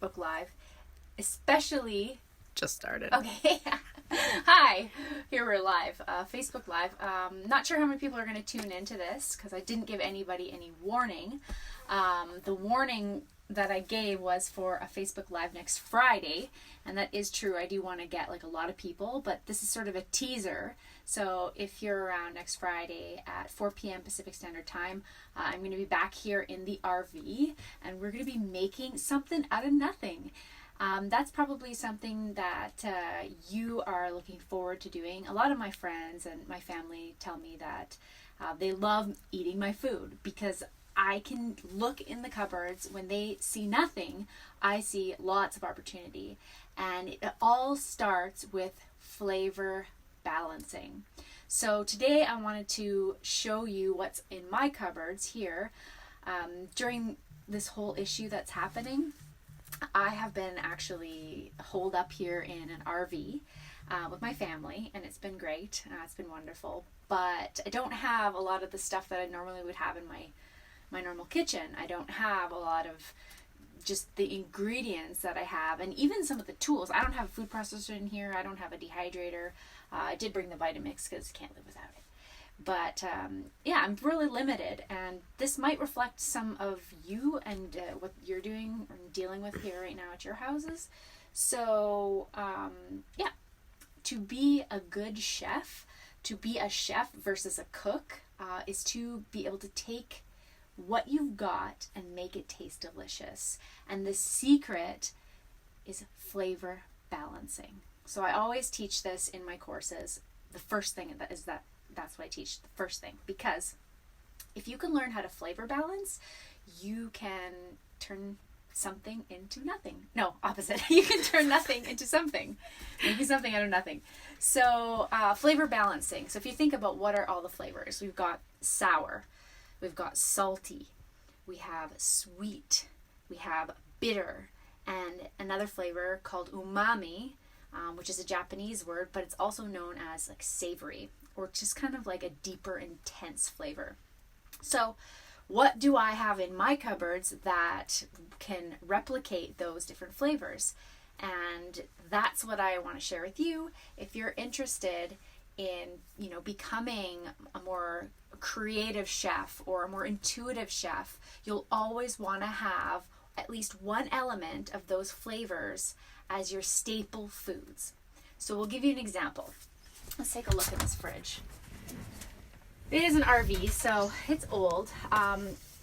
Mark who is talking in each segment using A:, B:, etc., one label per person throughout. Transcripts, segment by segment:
A: Facebook Live, especially...
B: Just started.
A: Okay. Hi. Here we're live. Facebook Live. Not sure how many people are going to tune into this because I didn't give anybody any warning. The warning that I gave was for a Facebook Live next Friday, and that is true. I do want to get like a lot of people, but this is sort of a teaser. So if you're around next Friday at 4 p.m. Pacific Standard Time, I'm going to be back here in the RV, and we're going to be making something out of nothing. That's probably something that you are looking forward to doing. A lot of my friends and my family tell me that they love eating my food because I can look in the cupboards. When they see nothing, I see lots of opportunity. And it all starts with flavor balancing. So today I wanted to show you what's in my cupboards here. During this whole issue that's happening, I have been actually holed up here in an RV with my family, and it's been great. It's been wonderful. But I don't have a lot of the stuff that I normally would have in my normal kitchen. I don't have a lot of just the ingredients that I have, and even some of the tools. I don't have a food processor in here. I don't have a dehydrator. I did bring the Vitamix because I can't live without it. But yeah, I'm really limited, and this might reflect some of you and what you're doing or dealing with here right now at your houses. So yeah, to be a good chef, to be a chef versus a cook, is to be able to take what you've got and make it taste delicious. And the secret is flavor balancing. So I always teach this in my courses. The first thing that's what I teach, the first thing, because if you can learn how to flavor balance, you can turn something into nothing. No, opposite. You can turn nothing into something. Making something out of nothing. So flavor balancing. So if you think about what are all the flavors, we've got sour, we've got salty, we have sweet, we have bitter, and another flavor called umami, which is a Japanese word, but it's also known as like savory, or just kind of like a deeper, intense flavor. So what do I have in my cupboards that can replicate those different flavors? And that's what I want to share with you. If you're interested in, becoming a more creative chef or a more intuitive chef, you'll always want to have at least one element of those flavors as your staple foods. So we'll give you an example. Let's take a look at this fridge. It is an RV, so it's old.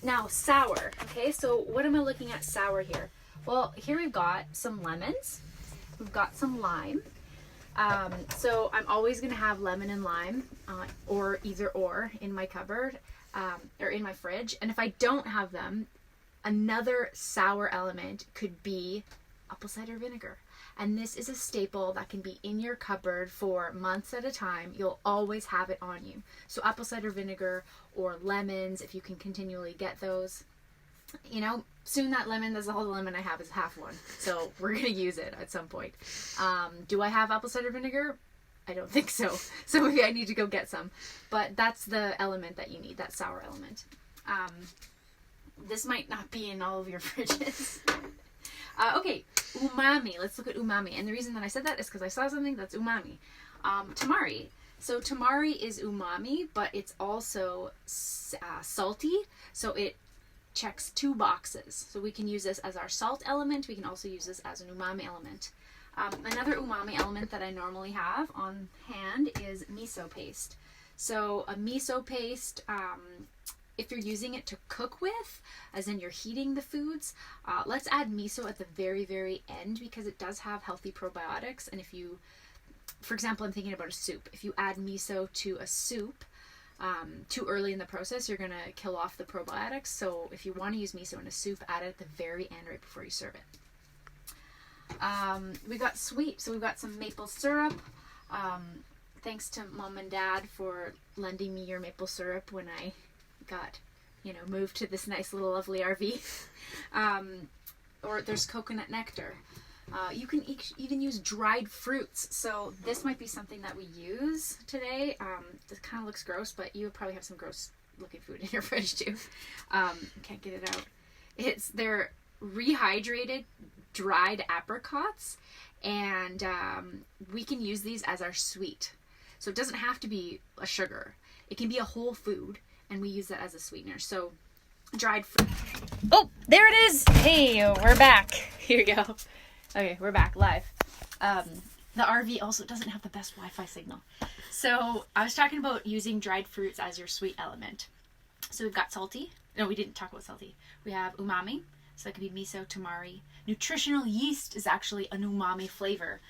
A: Now, sour. Okay, so what am I looking at sour here? Well, here we've got some lemons. We've got some lime. So I'm always going to have lemon and lime, or either or, in my cupboard, or in my fridge. And if I don't have them, another sour element could be apple cider vinegar. And this is a staple that can be in your cupboard for months at a time. You'll always have it on you. So apple cider vinegar or lemons, if you can continually get those. Soon that lemon, that's all the lemon I have is half one. So we're going to use it at some point. Do I have apple cider vinegar? I don't think so. So maybe I need to go get some. But that's the element that you need, that sour element. This might not be in all of your fridges. Okay, umami. Let's look at umami. And the reason that I said that is because I saw something that's umami. Tamari. So tamari is umami, but it's also salty. So it checks two boxes. So we can use this as our salt element. We can also use this as an umami element. Another umami element that I normally have on hand is miso paste. So a miso paste, if you're using it to cook with, as in you're heating the foods, let's add miso at the very, very end because it does have healthy probiotics. And if you, for example, I'm thinking about a soup. If you add miso to a soup too early in the process, you're going to kill off the probiotics. So if you want to use miso in a soup, add it at the very end right before you serve it. We got sweet. So we've got some maple syrup. Thanks to Mom and Dad for lending me your maple syrup when I got, moved to this nice little lovely RV. Or there's coconut nectar. You can even use dried fruits. So this might be something that we use today. This kind of looks gross, but you probably have some gross looking food in your fridge too. Can't get it out. They're rehydrated dried apricots, and we can use these as our sweet. So it doesn't have to be a sugar. It can be a whole food, and we use that as a sweetener. So dried fruit. Oh, there it is. Hey, we're back. Here we go. Okay, we're back live. The RV also doesn't have the best Wi-Fi signal. So I was talking about using dried fruits as your sweet element. So we've got salty. No, we didn't talk about salty. We have umami. So that could be miso, tamari. Nutritional yeast is actually an umami flavor.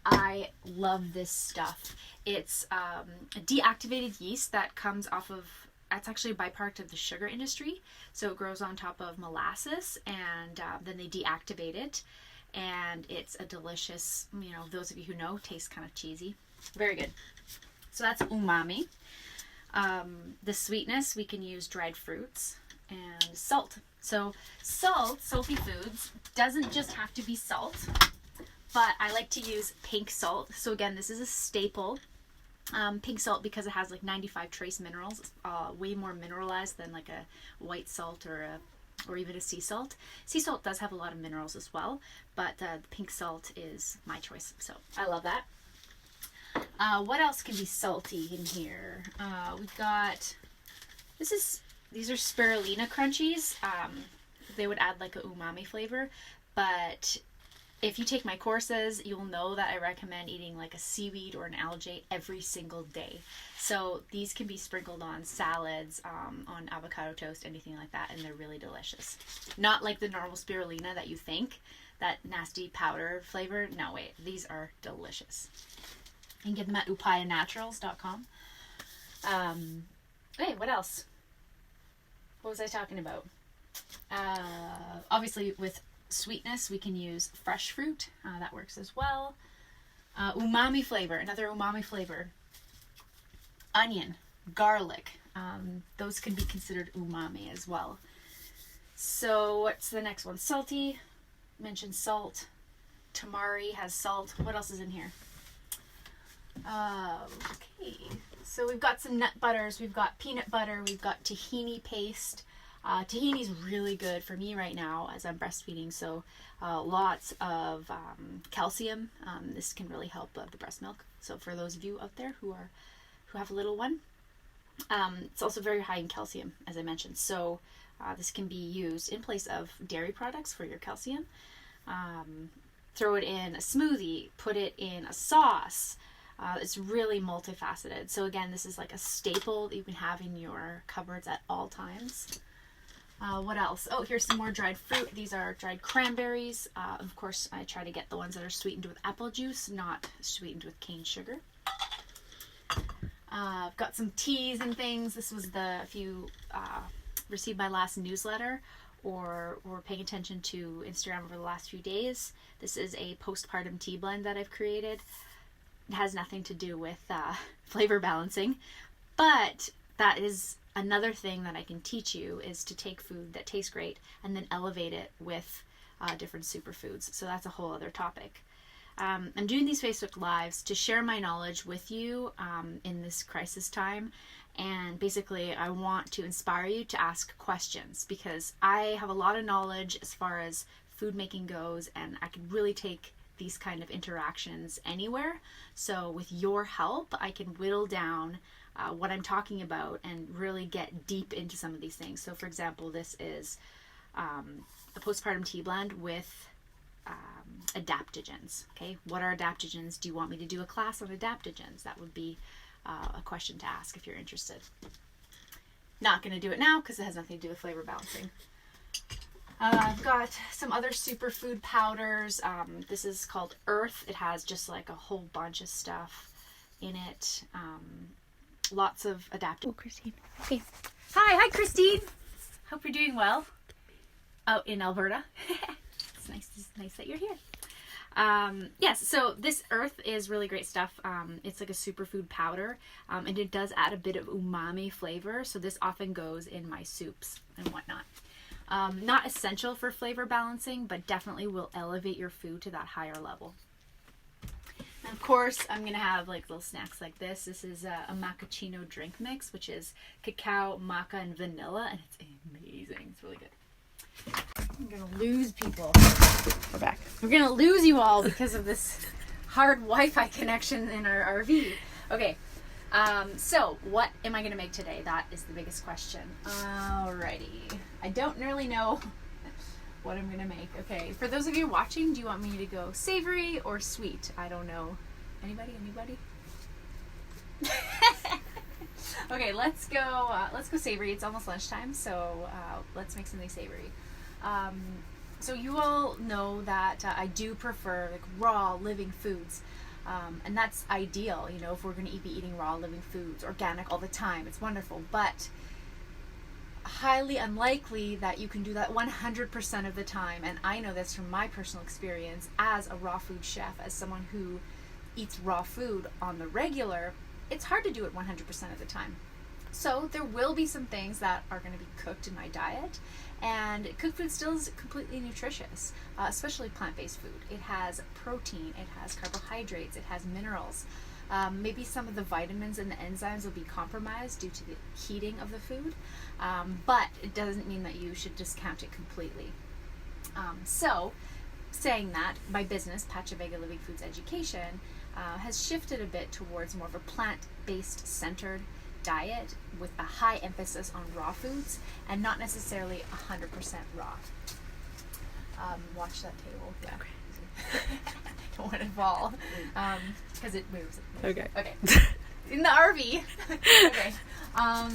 A: I love this stuff. It's a deactivated yeast that comes off of, that's actually a byproduct of the sugar industry. So it grows on top of molasses, and then they deactivate it. And it's a delicious, those of you who know, tastes kind of cheesy. Very good. So that's umami. The sweetness, we can use dried fruits and salt. So salty foods, doesn't just have to be salt, but I like to use pink salt. So again, this is a staple. Pink salt, because it has like 95 trace minerals, way more mineralized than like a white salt or even a sea salt. Sea salt does have a lot of minerals as well, but the pink salt is my choice. So I love that. What else can be salty in here? We've got, these are spirulina crunchies. They would add like a umami flavor, but if you take my courses, you'll know that I recommend eating like a seaweed or an algae every single day. So these can be sprinkled on salads, on avocado toast, anything like that, and they're really delicious. Not like the normal spirulina that you think, that nasty powder flavor. No, wait, these are delicious. You can get them at upayanaturals.com. Hey, what else? What was I talking about? Obviously with sweetness, we can use fresh fruit. That works as well. Umami flavor, another umami flavor. Onion, garlic, those can be considered umami as well. So what's the next one? Salty, mentioned salt. Tamari has salt. What else is in here? Okay, so we've got some nut butters. We've got peanut butter. We've got tahini paste. Tahini is really good for me right now as I'm breastfeeding, so lots of calcium. This can really help the breast milk. So for those of you out there who have a little one, it's also very high in calcium, as I mentioned. So this can be used in place of dairy products for your calcium. Throw it in a smoothie, put it in a sauce. It's really multifaceted. So again, this is like a staple that you can have in your cupboards at all times. What else? Oh, here's some more dried fruit. These are dried cranberries. Of course, I try to get the ones that are sweetened with apple juice, not sweetened with cane sugar. I've got some teas and things. This was if you received my last newsletter or were paying attention to Instagram over the last few days, this is a postpartum tea blend that I've created. It has nothing to do with flavor balancing, but that is another thing that I can teach you, is to take food that tastes great and then elevate it with different superfoods. So that's a whole other topic. I'm doing these Facebook Lives to share my knowledge with you in this crisis time. And basically, I want to inspire you to ask questions, because I have a lot of knowledge as far as food making goes, and I can really take these kind of interactions anywhere. So with your help, I can whittle down what I'm talking about and really get deep into some of these things. So for example, this is a postpartum tea blend with adaptogens. Okay, what are adaptogens? Do you want me to do a class on adaptogens? That would be a question to ask if you're interested. Not going to do it now because it has nothing to do with flavor balancing. I've got some other superfood powders. This is called Earth. It has just like a whole bunch of stuff in it. Lots of adaptogens. Oh, Christine. Okay. Hi, Christine. Hope you're doing well. Out in Alberta. It's nice that you're here. Yes, so this Earth is really great stuff. It's like a superfood powder, and it does add a bit of umami flavor. So this often goes in my soups and whatnot. Not essential for flavor balancing, but definitely will elevate your food to that higher level. And of course, I'm going to have like little snacks like this. This is a macchiato drink mix, which is cacao, maca, and vanilla, and it's amazing. It's really good. I'm gonna lose people. We're back. We're gonna lose you all because of this hard Wi-Fi connection in our RV. Okay. So what am I gonna make today? That is the biggest question. Alrighty. I don't really know what I'm gonna make. Okay. For those of you watching, do you want me to go savory or sweet? I don't know. Anybody? Okay, let's go savory. It's almost lunchtime, so let's make something savory. So you all know that I do prefer like raw living foods, and that's ideal. You know, if we're going to be eating raw living foods, organic all the time, it's wonderful. But highly unlikely that you can do that 100% of the time. And I know this from my personal experience as a raw food chef, as someone who eats raw food on the regular. It's hard to do it 100% of the time. So there will be some things that are going to be cooked in my diet, and cooked food still is completely nutritious, especially plant-based food. It has protein, it has carbohydrates, it has minerals. Maybe some of the vitamins and the enzymes will be compromised due to the heating of the food, but it doesn't mean that you should discount it completely. So saying that, my business, Pachavega Living Foods Education, has shifted a bit towards more of a plant-based centered diet with a high emphasis on raw foods and not necessarily 100% raw. Watch that table. Yeah. Okay. Don't want to fall because it moves.
B: Okay.
A: In the RV. Okay.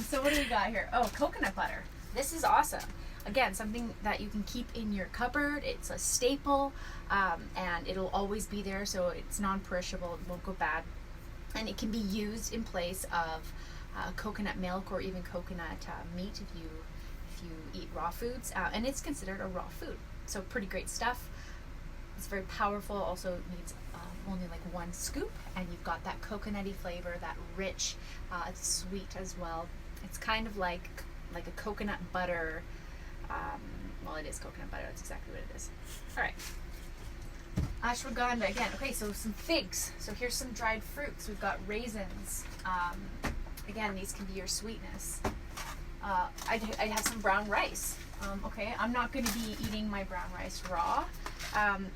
A: So what do we got here? Oh, coconut butter. This is awesome. Again, something that you can keep in your cupboard. It's a staple, and it'll always be there, so it's non-perishable. It won't go bad, and it can be used in place of coconut milk or even coconut meat if you eat raw foods, and it's considered a raw food. So pretty great stuff. It's very powerful. Also needs only like 1 scoop, and you've got that coconutty flavor, that rich, it's sweet as well. It's kind of like a coconut butter. Well, it is coconut butter. That's exactly what it is. All right. Ashwagandha again. Okay, so some figs. So here's some dried fruits. We've got raisins. Again, these can be your sweetness. I'd have some brown rice. Okay, I'm not going to be eating my brown rice raw.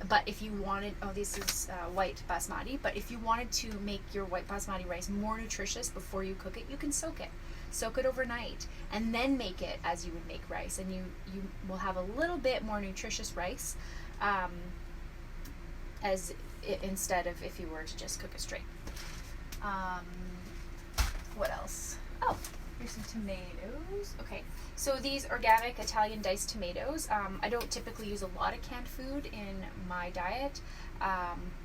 A: But if you wanted, this is white basmati. But if you wanted to make your white basmati rice more nutritious before you cook it, you can soak it. Soak it overnight and then make it as you would make rice, and you will have a little bit more nutritious rice instead of if you were to just cook it straight. What else? Oh, here's some tomatoes. Okay, so these organic Italian diced tomatoes. I don't typically use a lot of canned food in my diet,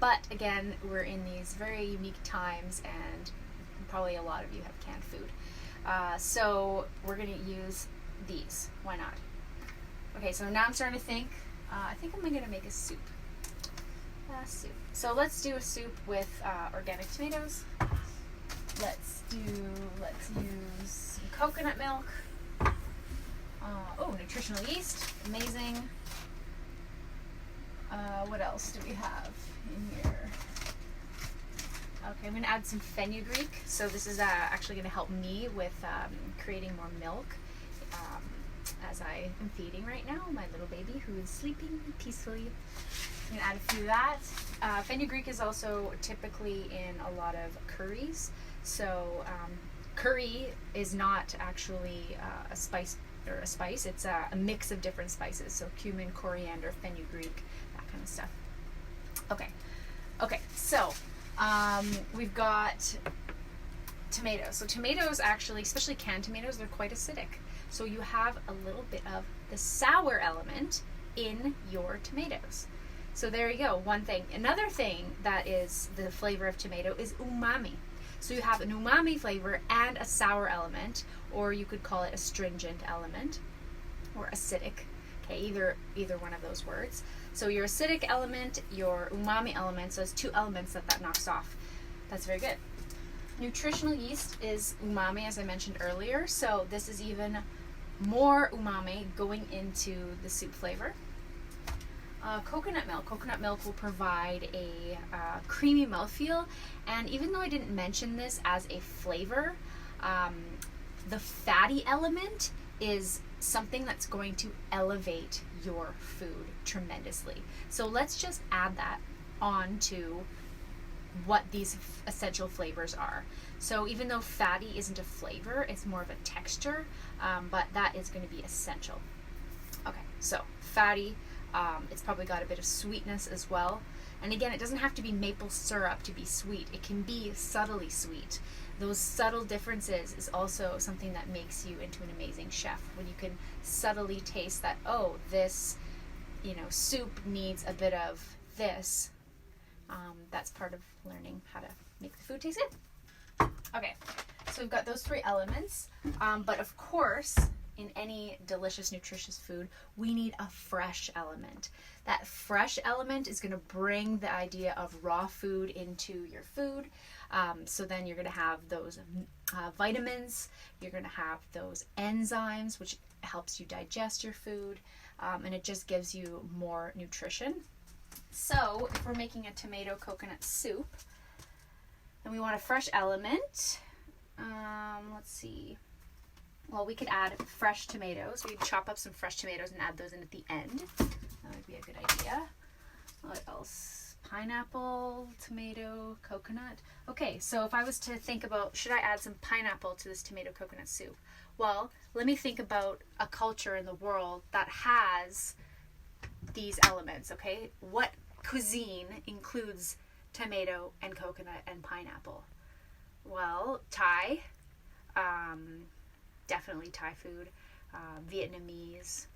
A: but again, we're in these very unique times, and probably a lot of you have canned food. So we're going to use these. Why not? Okay, so now I'm starting to think, I think I'm going to make a soup. So let's do a soup with organic tomatoes. Let's use some coconut milk. Nutritional yeast. Amazing. What else do we have in here? Okay, I'm going to add some fenugreek. So this is actually going to help me with creating more milk as I am feeding right now my little baby who is sleeping peacefully. I'm going to add a few of that. Fenugreek is also typically in a lot of curries. So curry is not actually a spice. It's a mix of different spices. So cumin, coriander, fenugreek, that kind of stuff. Okay, so we've got tomatoes. So tomatoes actually, especially canned tomatoes, they're quite acidic. So you have a little bit of the sour element in your tomatoes. So there you go, one thing. Another thing that is the flavor of tomato is umami. So you have an umami flavor and a sour element, or you could call it astringent element, or acidic. Okay, either one of those words. So your acidic element, your umami element, so it's 2 elements that knocks off. That's very good. Nutritional yeast is umami, as I mentioned earlier, so this is even more umami going into the soup flavor. Coconut milk. Coconut milk will provide a creamy mouthfeel, and even though I didn't mention this as a flavor, the fatty element is something that's going to elevate your food tremendously. So let's just add that on to what these essential flavors are. So even though fatty isn't a flavor, it's more of a texture, but that is going to be essential. Okay, so fatty, it's probably got a bit of sweetness as well. And again, it doesn't have to be maple syrup to be sweet. It can be subtly sweet. Those subtle differences is also something that makes you into an amazing chef. When you can subtly taste that, oh, this, soup needs a bit of this. That's part of learning how to make the food taste good. Okay, so we've got those three elements. But of course, in any delicious, nutritious food, we need a fresh element. That fresh element is going to bring the idea of raw food into your food. So then you're going to have those vitamins, you're going to have those enzymes, which helps you digest your food, and it just gives you more nutrition. So if we're making a tomato coconut soup, and we want a fresh element, let's see. Well, we could add fresh tomatoes. We could chop up some fresh tomatoes and add those in at the end. That would be a good idea. What else? Pineapple, tomato, coconut. Okay, so if I was to think about, should I add some pineapple to this tomato coconut soup? Well, let me think about a culture in the world that has these elements, okay? What cuisine includes tomato and coconut and pineapple? Well, Thai, definitely Thai food, Vietnamese,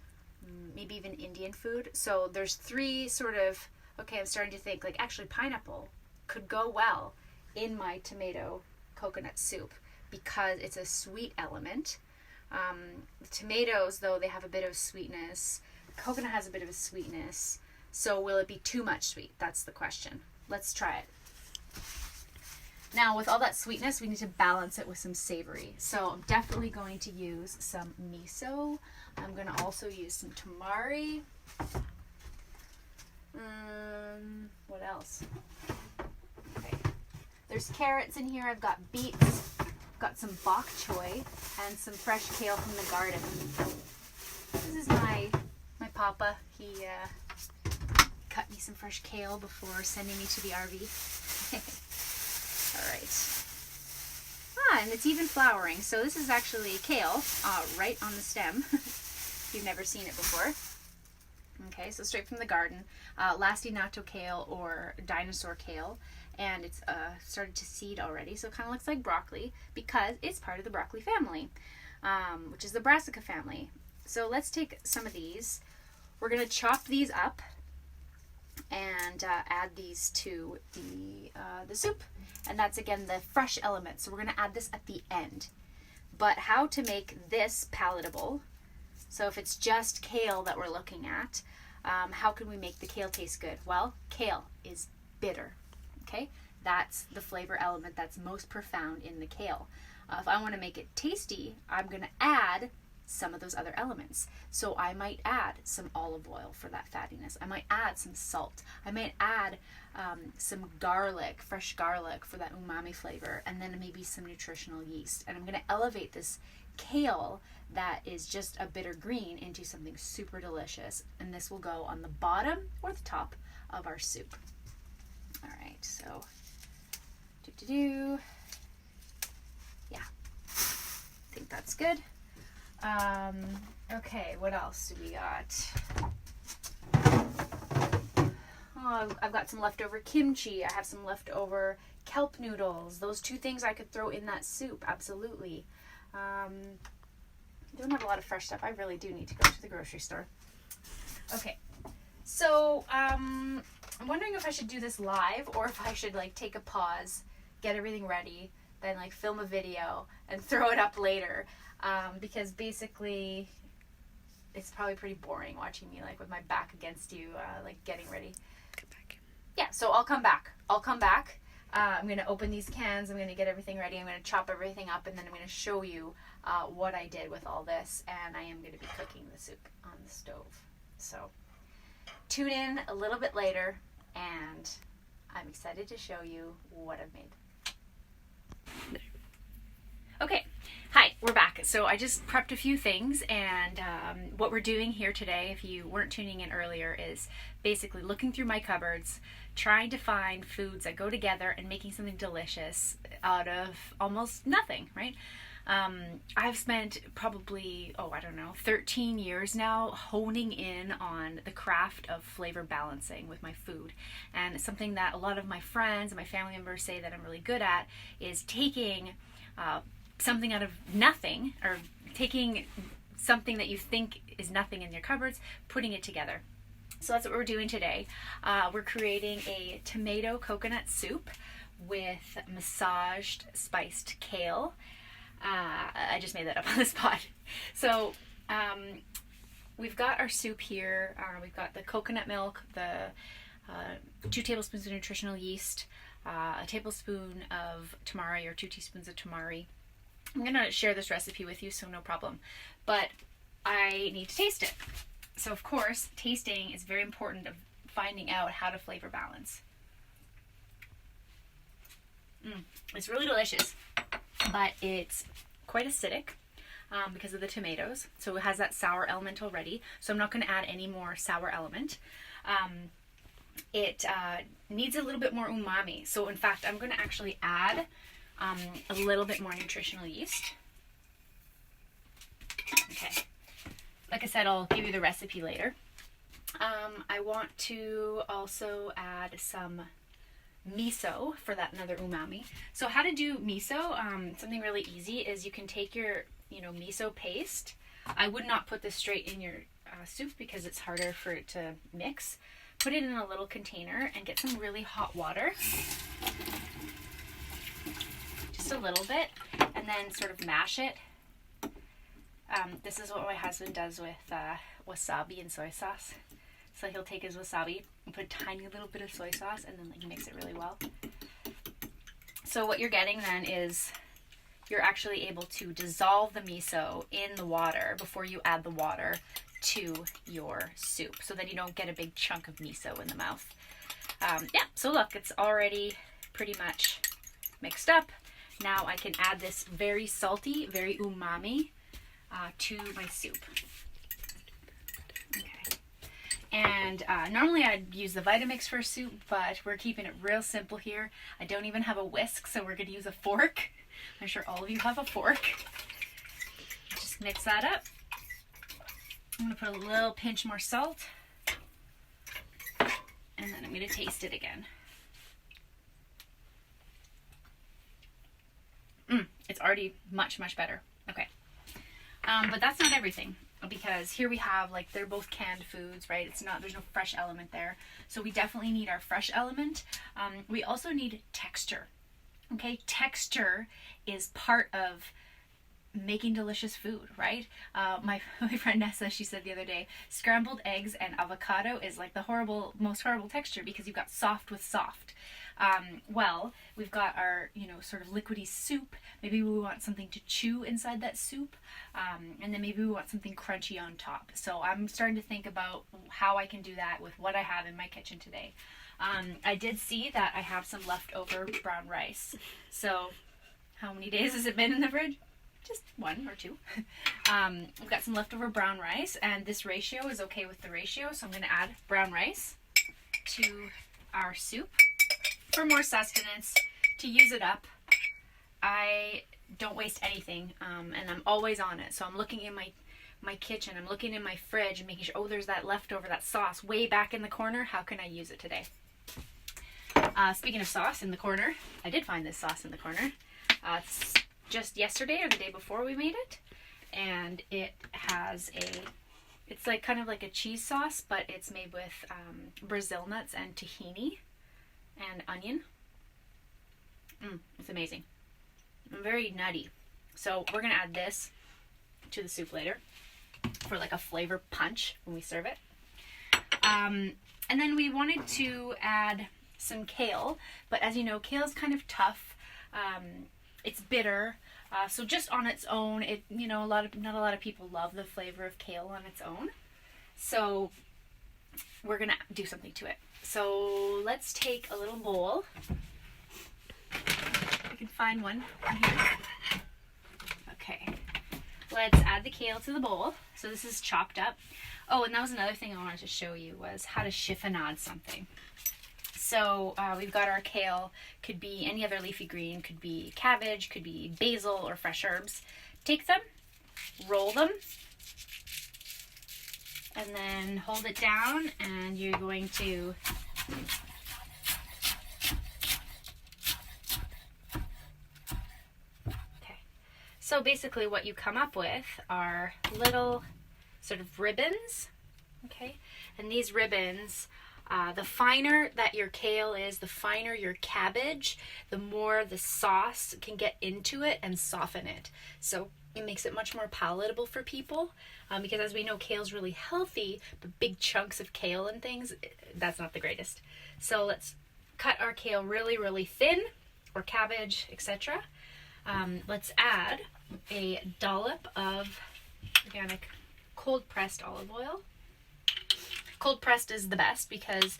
A: maybe even Indian food. So there's three sort of, okay, I'm starting to think, like, actually pineapple could go well in my tomato coconut soup because it's a sweet element. Tomatoes, though, they have a bit of sweetness. Coconut has a bit of a sweetness. So will it be too much sweet? That's the question. Let's try it. Now, with all that sweetness, we need to balance it with some savory. So I'm definitely going to use some miso. I'm going to also use some tamari. What else? Okay. There's carrots in here. I've got beets. I've got some bok choy and some fresh kale from the garden. This is my papa. He cut me some fresh kale before sending me to the RV. All right. And it's even flowering. So this is actually kale right on the stem. If you've never seen it before. Okay, so straight from the garden. Lastinato kale or dinosaur kale. And it's started to seed already. So it kind of looks like broccoli because it's part of the broccoli family, which is the brassica family. So let's take some of these. We're going to chop these up and add these to the soup. And that's, again, the fresh element. So we're going to add this at the end. But how to make this palatable? So if it's just kale that we're looking at, how can we make the kale taste good? Well, kale is bitter. Okay? That's the flavor element that's most profound in the kale. If I want to make it tasty, I'm going to add some of those other elements. So I might add some olive oil for that fattiness. I might add some salt. I might add some garlic, fresh garlic for that umami flavor, and then maybe some nutritional yeast. And I'm going to elevate this kale that is just a bitter green into something super delicious. And this will go on the bottom or the top of our soup. All right, so yeah, I think that's good. Okay, what else do we got? Oh, I've got some leftover kimchi. I have some leftover kelp noodles. Those two things I could throw in that soup, absolutely. Don't have a lot of fresh stuff. I really do need to go to the grocery store. Okay, so I'm wondering if I should do this live or if I should like take a pause, get everything ready, then like film a video and throw it up later. Because basically it's probably pretty boring watching me like with my back against you, like getting ready. Come back. Yeah, so I'll come back. I'm going to open these cans. I'm going to get everything ready. I'm going to chop everything up, and then I'm going to show you what I did with all this. And I am going to be cooking the soup on the stove. So tune in a little bit later, and I'm excited to show you what I've made. Okay, hi, we're back. So I just prepped a few things, and what we're doing here today, if you weren't tuning in earlier, is basically looking through my cupboards, trying to find foods that go together and making something delicious out of almost nothing, right? I've spent probably, 13 years now honing in on the craft of flavor balancing with my food. And it's something that a lot of my friends and my family members say that I'm really good at, is taking something out of nothing, or taking something that you think is nothing in your cupboards, putting it together. So that's what we're doing today. We're creating a tomato coconut soup with massaged spiced kale. I just made that up on the spot. So we've got our soup here. We've got the coconut milk, the 2 tablespoons of nutritional yeast, a tablespoon of tamari, or 2 teaspoons of tamari. I'm going to share this recipe with you, so no problem. But I need to taste it. So of course, tasting is very important of finding out how to flavor balance. It's really delicious, but it's quite acidic because of the tomatoes. So it has that sour element already. So I'm not going to add any more sour element. It needs a little bit more umami. So in fact, I'm going to actually add a little bit more nutritional yeast. Okay. Like I said, I'll give you the recipe later. I want to also add some miso for that another umami. So how to do miso, something really easy is you can take your miso paste. I would not put this straight in your soup because it's harder for it to mix. Put it in a little container and get some really hot water, just a little bit, and then sort of mash it. This is what my husband does with wasabi and soy sauce. So he'll take his wasabi and put a tiny little bit of soy sauce and then mix it really well. So what you're getting then is you're actually able to dissolve the miso in the water before you add the water to your soup, so that you don't get a big chunk of miso in the mouth. So look, it's already pretty much mixed up. Now I can add this very salty, very umami to my soup. Okay. And normally I'd use the Vitamix for soup, but we're keeping it real simple here. I don't even have a whisk, so we're going to use a fork. I'm sure all of you have a fork. Just mix that up. I'm going to put a little pinch more salt. And then I'm going to taste it again. It's already much, much better. Okay. But that's not everything, because here we have, they're both canned foods, right? There's no fresh element there. So we definitely need our fresh element. We also need texture. Okay, texture is part of making delicious food, right? My friend Nessa, she said the other day, scrambled eggs and avocado is like the most horrible texture, because you've got soft with soft. Well, we've got our, sort of liquidy soup. Maybe we want something to chew inside that soup. And then maybe we want something crunchy on top. So I'm starting to think about how I can do that with what I have in my kitchen today. I did see that I have some leftover brown rice. So how many days has it been in the fridge? Just 1 or 2. We've got some leftover brown rice, and this ratio is okay with the ratio. So I'm going to add brown rice to our soup for more sustenance, to use it up. I don't waste anything, and I'm always on it. So I'm looking in my kitchen, I'm looking in my fridge and making sure, there's that leftover, that sauce way back in the corner. How can I use it today? Speaking of sauce in the corner, I did find this sauce in the corner. It's just yesterday or the day before we made it, and it's kind of like a cheese sauce, but it's made with Brazil nuts and tahini and onion. It's amazing. Very nutty. So we're gonna add this to the soup later for a flavor punch when we serve it. And then we wanted to add some kale, but as you know, kale's kind of tough. It's bitter. So just on its own, not a lot of people love the flavor of kale on its own. So we're gonna do something to it. So let's take a little bowl. I can find one here. let's add the kale to the bowl. So this is chopped up. Oh, and that was another thing I wanted to show you was how to chiffonade something. So we've got our kale, could be any other leafy green, could be cabbage, could be basil or fresh herbs. Take them, roll them, and then hold it down, and you're going to so basically what you come up with are little sort of ribbons, okay? And these ribbons, the finer that your kale is, the finer your cabbage, the more the sauce can get into it and soften it. So it makes it much more palatable for people because as we know, kale's really healthy, but big chunks of kale and things, that's not the greatest. So let's cut our kale really, really thin, or cabbage, etc. Let's add a dollop of organic cold pressed olive oil. Cold pressed is the best because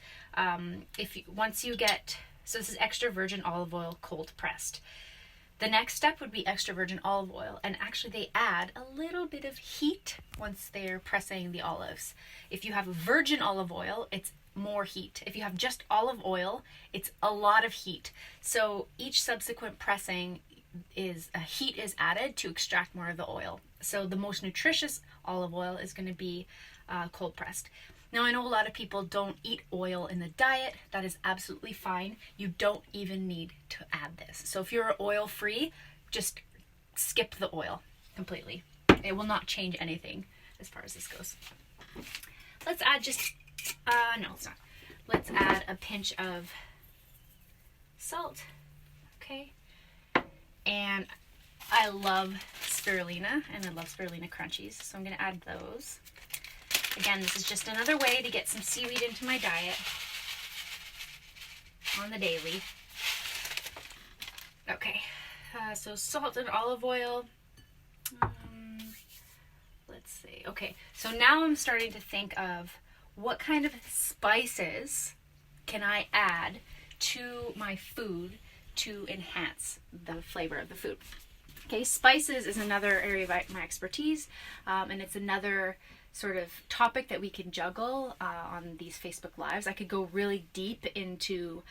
A: once you get, so this is extra virgin olive oil cold pressed. The next step would be extra virgin olive oil, and actually they add a little bit of heat once they're pressing the olives. If you have virgin olive oil, it's more heat. If you have just olive oil, it's a lot of heat. So each subsequent pressing is heat is added to extract more of the oil. So the most nutritious olive oil is going to be cold pressed. Now, I know a lot of people don't eat oil in the diet. That is absolutely fine. You don't even need to add this. So if you're oil free, just skip the oil completely. It will not change anything as far as this goes. Let's add just, no, it's not. Let's add a pinch of salt, okay? And I love spirulina, and I love spirulina crunchies, so I'm going to add those. Again, this is just another way to get some seaweed into my diet on the daily. Okay, so salt and olive oil. Let's see. Okay, so now I'm starting to think of what kind of spices can I add to my food to enhance the flavor of the food. Okay, spices is another area of my expertise, and it's another sort of topic that we can juggle on these Facebook Lives. I could go really deep into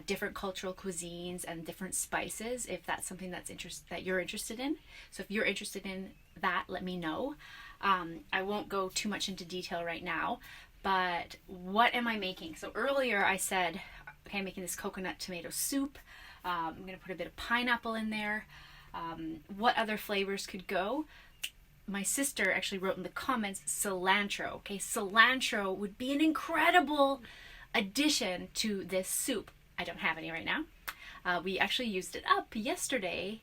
A: different cultural cuisines and different spices if that's something that you're interested in. So if you're interested in that, let me know. I won't go too much into detail right now, but what am I making? So earlier I said, okay, I'm making this coconut tomato soup. I'm going to put a bit of pineapple in there. What other flavors could go? My sister actually wrote in the comments cilantro. Okay, cilantro would be an incredible addition to this soup. I don't have any right now. We actually used it up yesterday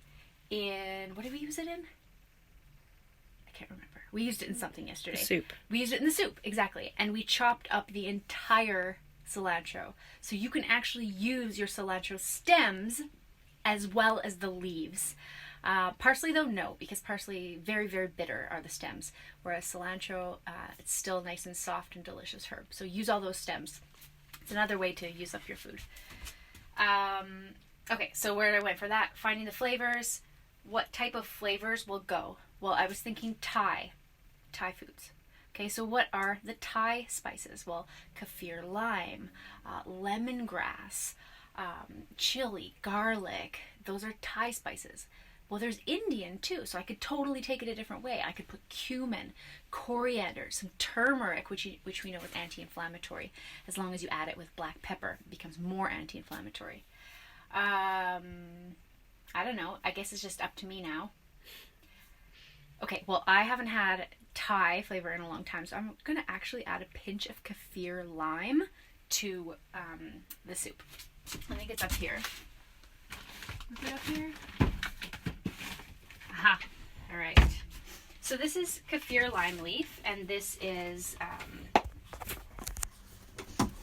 A: in, what did we use it in? I can't remember. We used it in something yesterday.
B: Soup.
A: We used it in the soup, exactly. And we chopped up the entire cilantro. So you can actually use your cilantro stems as well as the leaves. Parsley though, no, because parsley, very, very bitter are the stems, whereas cilantro, it's still nice and soft and delicious herb. So use all those stems. It's another way to use up your food. Okay, so where did I went for that? Finding the flavors. What type of flavors will go? Well, I was thinking Thai foods. Okay, so what are the Thai spices? Well, kaffir lime, lemongrass, chili, garlic. Those are Thai spices. Well, there's Indian too, so I could totally take it a different way. I could put cumin, coriander, some turmeric, which we know is anti-inflammatory. As long as you add it with black pepper, it becomes more anti-inflammatory. I don't know. I guess it's just up to me now. Okay, well, I haven't had Thai flavor in a long time, so I'm going to actually add a pinch of kaffir lime to the soup. I think it's up here. Is it up here? Aha. All right. So this is kaffir lime leaf, and this is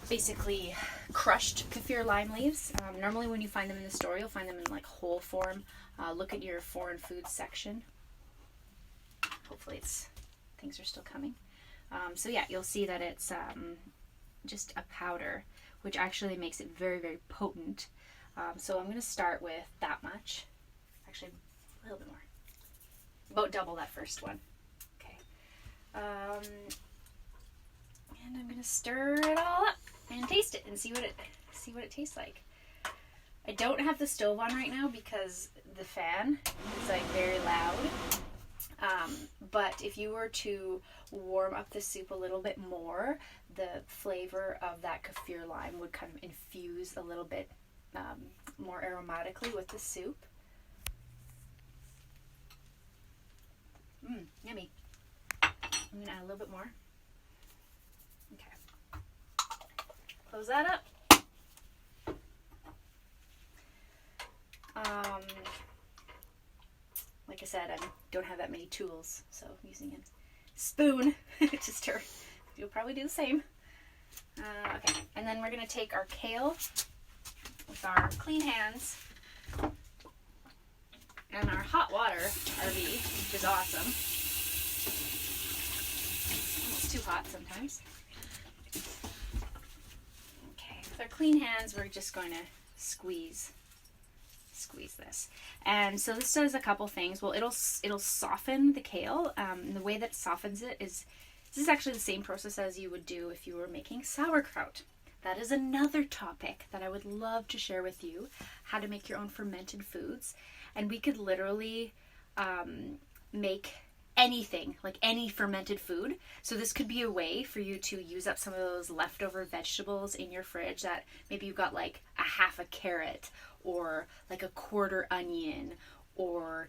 A: basically crushed kaffir lime leaves. Normally when you find them in the store, you'll find them in like whole form. Look at your foreign foods section. Hopefully things are still coming. So yeah, you'll see that it's just a powder, which actually makes it very, very potent. So I'm going to start with that much. Actually, a little bit more. About double that first one. Okay. And I'm gonna stir it all up and taste it and see what it tastes like. I don't have the stove on right now because the fan is like very loud. But if you were to warm up the soup a little bit more, the flavor of that kaffir lime would kind of infuse a little bit more aromatically with the soup. Yummy. I'm going to add a little bit more. Okay. Close that up. Like I said, I don't have that many tools, so I'm using a spoon to stir. You'll probably do the same. Okay, and then we're going to take our kale with our clean hands and our hot water RV, which is awesome. Almost too hot sometimes. Okay, with our clean hands, we're just going to squeeze this. And so this does a couple things. Well, it'll soften the kale. And the way that it softens it is, this is actually the same process as you would do if you were making sauerkraut. That is another topic that I would love to share with you, how to make your own fermented foods. And we could literally make anything, like any fermented food. So this could be a way for you to use up some of those leftover vegetables in your fridge that maybe you've got like a half a carrot or like a quarter onion, or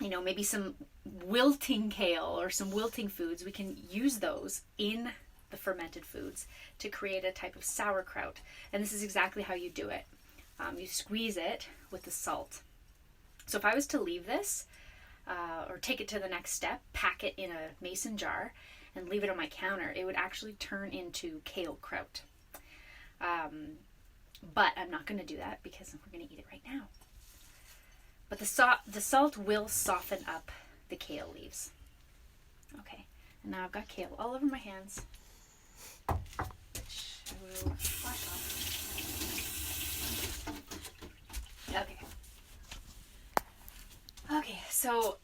A: maybe some wilting kale or some wilting foods. We can use those in the fermented foods to create a type of sauerkraut. And this is exactly how you do it. You squeeze it with the salt. So if I was to leave this or take it to the next step, pack it in a mason jar and leave it on my counter, it would actually turn into kale kraut. But I'm not going to do that because we're going to eat it right now. But the salt will soften up the kale leaves. Okay, and now I've got kale all over my hands, which I will wash off. Okay, so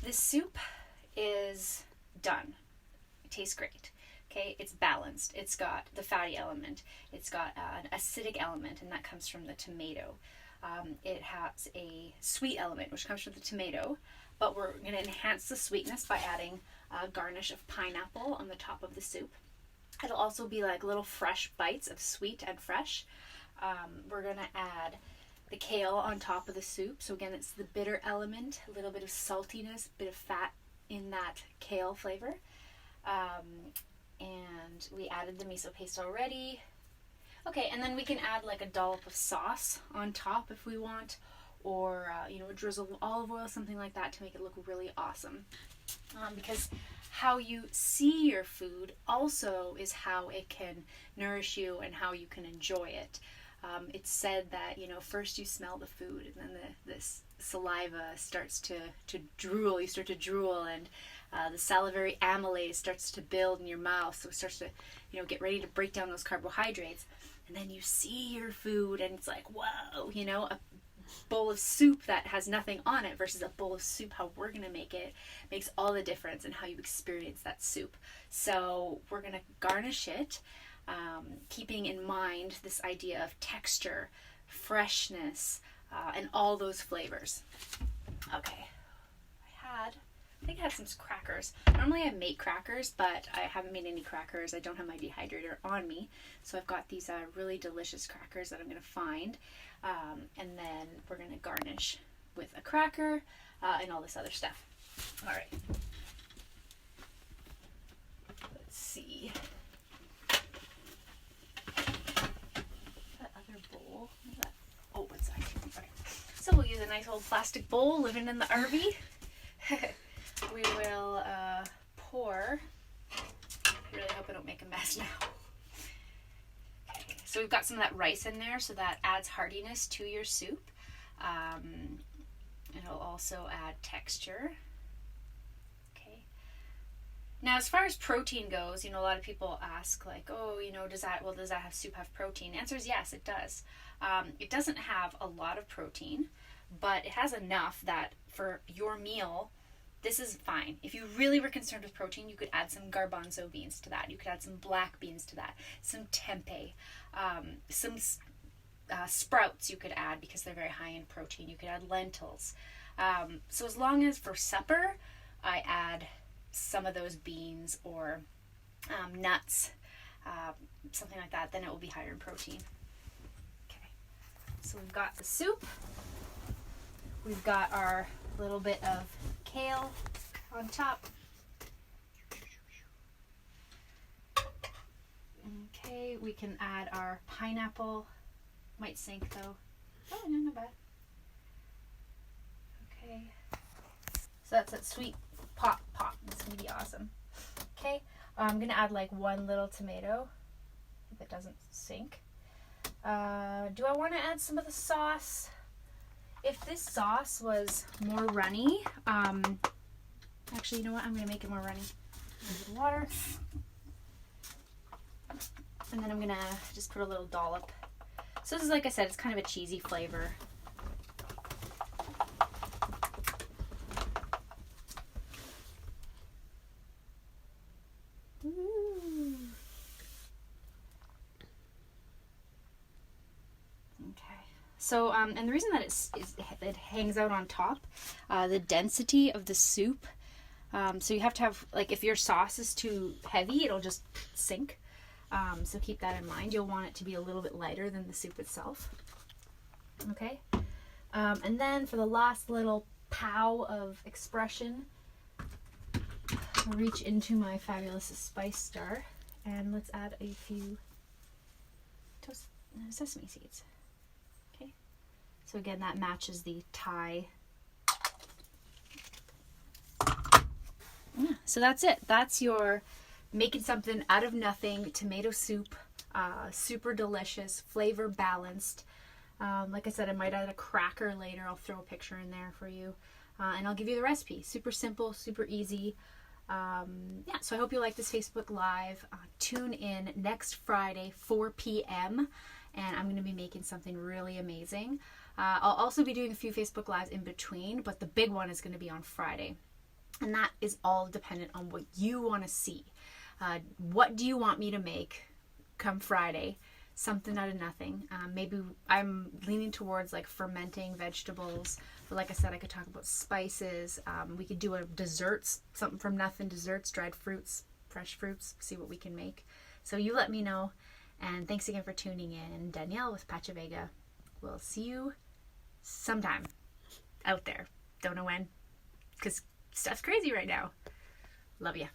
A: this soup is done. It tastes great. Okay, it's balanced. It's got the fatty element. It's got an acidic element, and that comes from the tomato. It has a sweet element, which comes from the tomato, but we're going to enhance the sweetness by adding a garnish of pineapple on the top of the soup. It'll also be like little fresh bites of sweet and fresh. We're going to add the kale on top of the soup. So again, it's the bitter element, a little bit of saltiness, a bit of fat in that kale flavor. And we added the miso paste already. Okay, and then we can add like a dollop of sauce on top if we want, or a drizzle of olive oil, something like that, to make it look really awesome. Because how you see your food also is how it can nourish you and how you can enjoy it. It's said that first you smell the food, and then this saliva starts to drool. You start to drool, and the salivary amylase starts to build in your mouth, so it starts to get ready to break down those carbohydrates. And then you see your food, and it's like, whoa, a bowl of soup that has nothing on it versus a bowl of soup, how we're going to make it, makes all the difference in how you experience that soup. So we're going to garnish it, keeping in mind this idea of texture, freshness, and all those flavors. Okay, I think I had some crackers. Normally I make crackers, but I haven't made any crackers. I don't have my dehydrator on me. So I've got these really delicious crackers that I'm going to find. And then we're going to garnish with a cracker and all this other stuff. All right. Let's see. That other bowl. What is that? Oh, it's actually. Okay. So we'll use a nice old plastic bowl living in the RV. We will pour. I really hope I don't make a mess now. Okay, so we've got some of that rice in there, so that adds heartiness to your soup. It'll also add texture. Okay. Now, as far as protein goes, a lot of people ask, like, oh, does that have soup have protein? The answer is yes, it does. It doesn't have a lot of protein,
B: but it has enough that for your meal, this is fine. If you really were concerned with protein, you could add some garbanzo beans to that. You could add some black beans to that, some tempeh, some sprouts you could add because they're very high in protein. You could add lentils. So as long as for supper, I add some of those beans or nuts, something like that, then it will be higher in protein. Okay, so we've got the soup. We've got our little bit of kale on top. Okay, we can add our pineapple. Might sink though. Oh, no, not bad. Okay, so that's that sweet pop. It's gonna be awesome. Okay, I'm gonna add like one little tomato if it doesn't sink. Do I want to add some of the sauce? If this sauce was more runny, actually, you know what? I'm going to make it more runny. A little water. And then I'm going to just put a little dollop. So this is, like I said, it's kind of a cheesy flavor. Ooh. So, and the reason that it hangs out on top, the density of the soup. So you have to have, like, if your sauce is too heavy, it'll just sink. So keep that in mind. You'll want it to be a little bit lighter than the soup itself. Okay. And then for the last little pow of expression, I'll reach into my fabulous spice star and let's add a few sesame seeds. So again, that matches the Thai. Yeah, so that's it. That's your making something out of nothing tomato soup. Super delicious, flavor balanced. Like I said, I might add a cracker later. I'll throw a picture in there for you. And I'll give you the recipe. Super simple, super easy. Yeah, so I hope you like this Facebook Live. Tune in next Friday, 4 p.m. And I'm going to be making something really amazing. I'll also be doing a few Facebook Lives in between, but the big one is going to be on Friday. And that is all dependent on what you want to see. What do you want me to make come Friday? Something out of nothing. Maybe I'm leaning towards like fermenting vegetables. But like I said, I could talk about spices. We could do a desserts, something from nothing, desserts, dried fruits, fresh fruits, see what we can make. So you let me know. And thanks again for tuning in. Danielle with Pachavega. We'll see you sometime out there. Don't know when, because stuff's crazy right now. Love ya.